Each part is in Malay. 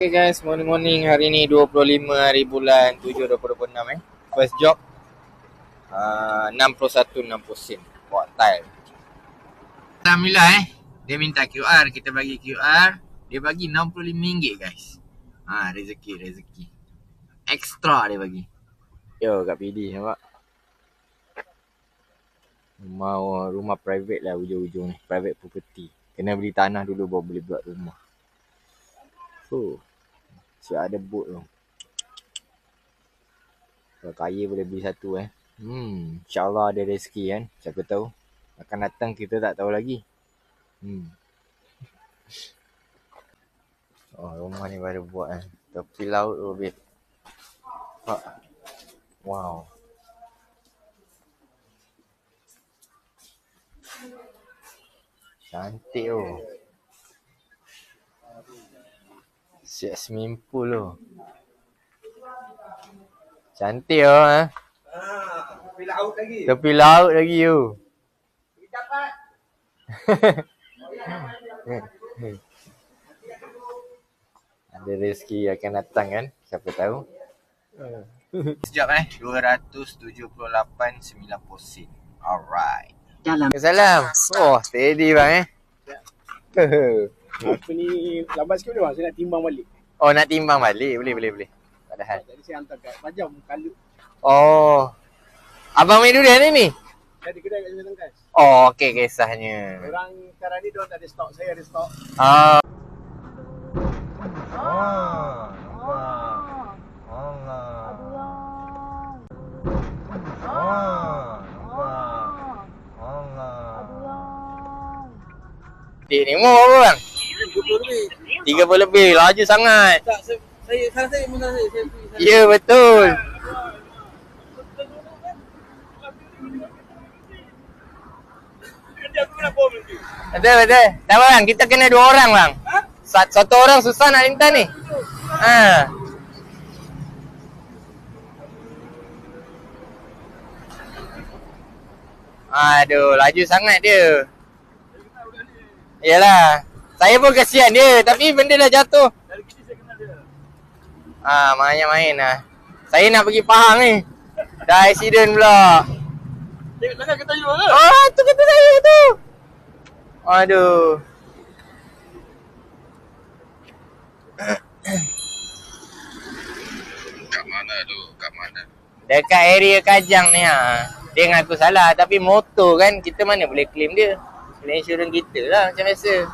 Okay guys, morning hari ni 25 hari bulan 7 2026 First job 61.60 sen buat tile. Alhamdulillah dia minta QR, kita bagi QR, dia bagi RM65 guys. Rezeki. Extra dia bagi. Yo kat PD nampak. Rumah private lah ujung-ujung ni, private property. Kena beli tanah dulu baru boleh buat rumah. Siap ada boat tu. Kalau kaya boleh beli satu InsyaAllah ada rezeki kan. Siapa tahu. Akan datang kita tak tahu lagi. Rumah ni baru buat tepi laut tu babe. Wow. Cantik tu. Siap swimming pool tu. Cantik tu Tepi laut lagi. Tepi laut lagi tu. Dapat. Ada rezeki akan datang kan. Siapa tahu. Sekejap 278.90 sen. Alright. Salam. Steady bang Aku ni lambat sikit bang. Saya nak timbang balik. nak timbang balik. Boleh. Padahal. Jadi saya hantar kat Pajam Kalut. Abang main durian ni? Saya ada kedai kat Jalan Tangkas. Okey kisahnya. Orang sekarang ni diorang tak ada stok. Saya ada stok. Ni mau apa bang? 30 lebih. Laju sangat. Tak, saya mana saya pergi. Ya betul. Dia aku nak bawa nanti. Betul. Tak bang, kita kena 2 orang bang. Satu orang susah nak lintas ni. Aduh, laju sangat dia. Yalah. Saya pun kesian dia, tapi benda dah jatuh. Dari kecil saya kenal dia. Main lah. Saya nak pergi Pahang ni. Dah accident pula. Tengok belakang kata you ke? Tu kata saya tu. Aduh. Kat mana? Dekat area Kajang ni Dia ngaku salah, tapi motor kan kita mana boleh claim dia. Claim insurans kita lah macam biasa.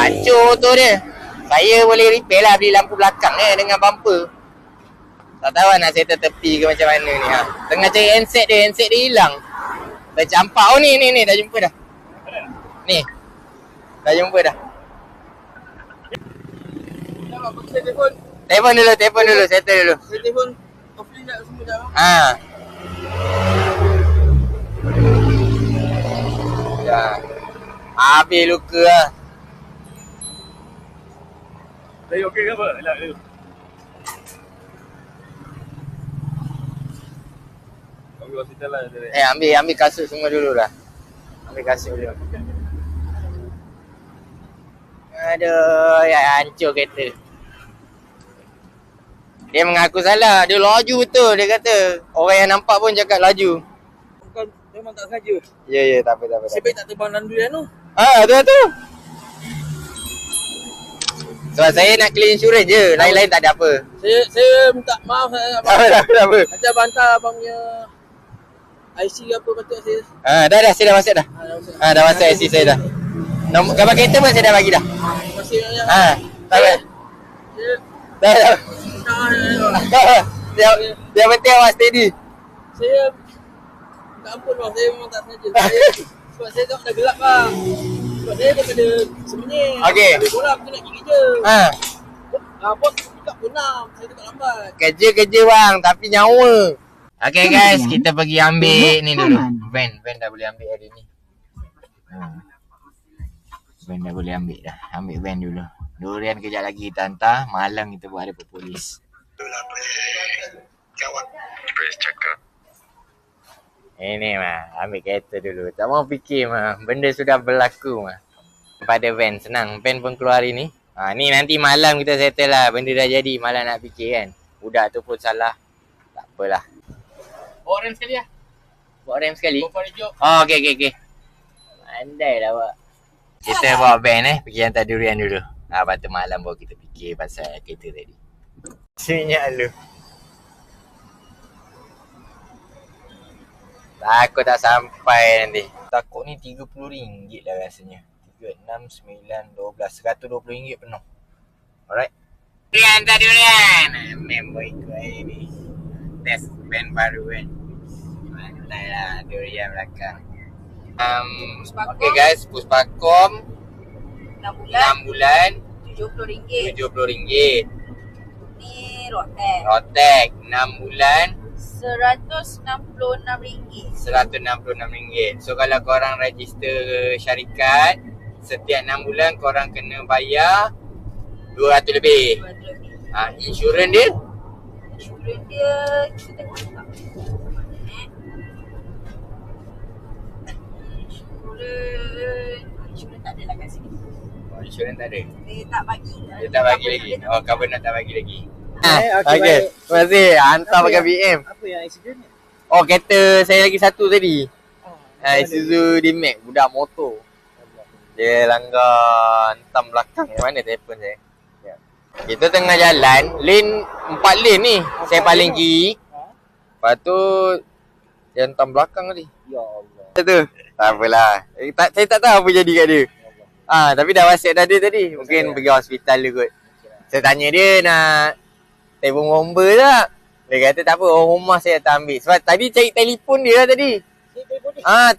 Hancur motor dia. Saya boleh repair lah, beli lampu belakang dengan bumper. Tak tahu nak settle tepi ke macam mana ni Tengah cari handset dia hilang. Dah campak ni dah jumpa dah. Ni. Dah jumpa dah. Jangan pakai telefon. Telefon dulu, settle dulu. Telefon offline tak semua dah. Dah. Habis luka lah. Saya okey ke apa? Elak dia. Ambil hospital lah dia. Ambil kasut semua dulu dah. Ambil kasut dulu. Aduh, hancur kereta. Dia mengaku salah. Dia laju betul, dia kata. Orang yang nampak pun cakap laju. Bukan, memang tak sengaja. Ya, tak apa. Saya baik tak terbang dalam durian tu. Tu. Sebab saya nak claim insurans je. Lain-lain tak ada apa. Saya minta maaf. Saya Tak apa. nanti abang hantar abang punya IC apa patut saya. Dah saya dah masuk dah. Dah masuk IC saya dah. Nombor gambar kereta pun saya dah bagi dah. Masih yang Tak apa. Dah. Yang penting awak steady. Saya minta ampun bang, saya memang tak sengaja. Sebab saya dah gelap bang. Sebab saya dah kena sebenarnya. Okey. Habis bola aku nak gigi je. Bos pick up pun 6. Saya tak lambat. Kerja bang, tapi nyawa. Okay guys, kita pergi ambil ni dulu. Van dah boleh ambil hari ni. Van dah boleh ambil dah. Ambil van dulu. Durian kejap lagi kita hantar. Malam kita buat ada polis. Chris cakap Ini mah, ambil kereta dulu. Tak mau fikir mah, benda sudah berlaku mah. Pada van, senang. Van pun keluar hari ni. Ni nanti malam kita settle lah. Benda dah jadi, malam nak fikir kan. Budak tu pun salah. Tak apalah. Bawa rem sekali lah. Bawa rem sekali? Bawa for the job. Oh, okey. Pandai lah awak. Kita bawa van pergi hantar durian dulu. Lepas tu malam baru kita fikir pasal kereta tadi. Sinyak lu. Takut tak sampai nanti. Takut ni RM30 lah rasanya. 3, 6, 9, 12. RM120 penuh. Alright. Pergi hantar durian. Member ikut hari ni. Test van baru kan. Mantap lah durian belakang. Okay guys, Puspakom 6 bulan RM70. Ni Rotek. Rotek 6 bulan RM166. RM166. So kalau korang register syarikat, setiap 6 bulan korang kena bayar RM200 lebih. Insurans dia? Insurans dia kita tengok tak. Insurans tak ada lah kat sini. Insurans tak ada? Dia tak bagi. Dia tak bagi lagi? Oh, covenant tak bagi lagi. Okay, Terima kasih. Hantar pakai BM. Apa yang accident ni? Oh, kereta saya lagi satu tadi. Isuzu D-Max, budak motor. Dia langgar hentam belakang. Mana telefon saya? Kita tengah jalan, lane 4 lane ni. Saya paling kiri. Lepas tu dia hentam belakang tadi. Ya Allah. Tu. Tak apalah. Saya tak tahu apa jadi kat dia. Tapi dah wasiat dah dia tadi. Mungkin pergi hospital dia kot. Saya tanya dia nak telefon bomba tak? Dia kata tak apa, orang rumah saya tak ambil. Sebab tadi cari telefon dia lah tadi.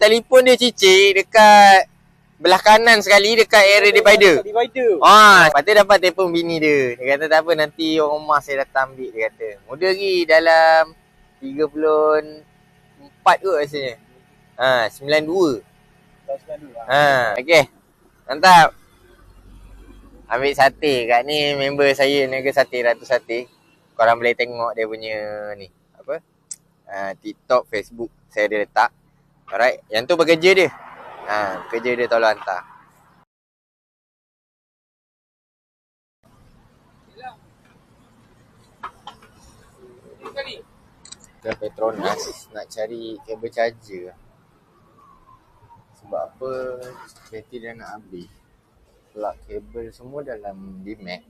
Telefon dia cicik dekat belah kanan sekali dekat area divider. Lepas tu dapat telefon bini dia. Dia kata tak apa, nanti orang rumah saya datang ambil. Dia kata muda lagi dalam 34 kot rasanya. 92. Okey. Mantap. Ambil sate. Kat ni member saya niaga sate, Ratu Sate. Korang boleh tengok dia punya ni. Apa? TikTok, Facebook. Saya ada letak. Alright. Yang tu bekerja dia. Kerja dia tolong hantar. Ke Petronas nak cari kabel charger. Sebab apa? Bateri dah nak habis. Plug kabel semua dalam D-Max.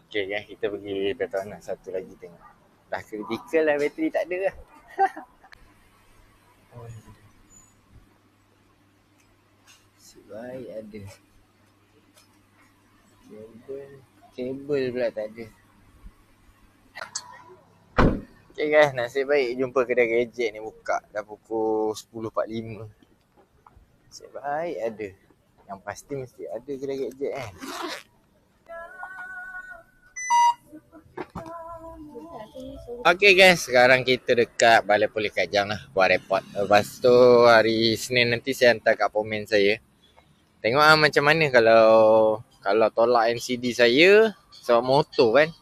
Okay kan, kita pergi Petronas satu lagi tengok. Dah critical lah, bateri tak ada lah. Sebaik ada. Kabel pula tak ada. Okay guys, nasib baik jumpa kedai gadget ni buka. Dah pukul 10.45. Nasib baik ada. Yang pasti mesti ada kedai gadget kan. Okay guys, sekarang kita dekat Balai Polis Kajang lah, buat report. Lepas tu hari Senin nanti saya hantar kat pomen saya. Tengok macam mana kalau tolak NCD saya sebab motor kan.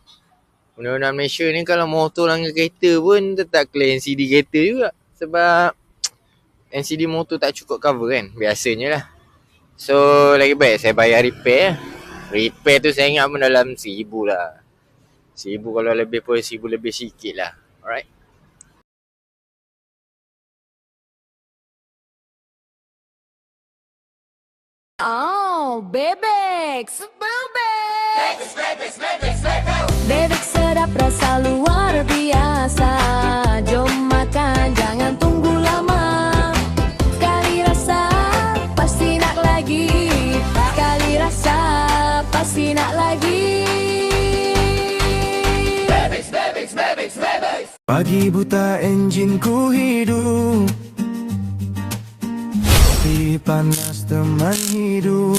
Undang-undang Malaysia ni kalau motor langgar kereta pun tetap claim NCD kereta juga. Sebab NCD motor tak cukup cover kan, biasanya lah. So lagi baik saya bayar repair. Repair tu saya ingat pun dalam RM1,000 lah. RM1,000 kalau lebih pun RM1,000 lebih sikit lah. Alright. Oh, bebek, bebek sedap rasa luar biasa. Jom makan, jangan tunggu lama. Sekali rasa, pasti nak lagi. Sekali rasa, pasti nak lagi. Bebek. Pagi buta enjin ku hidup, api panas teman hidup.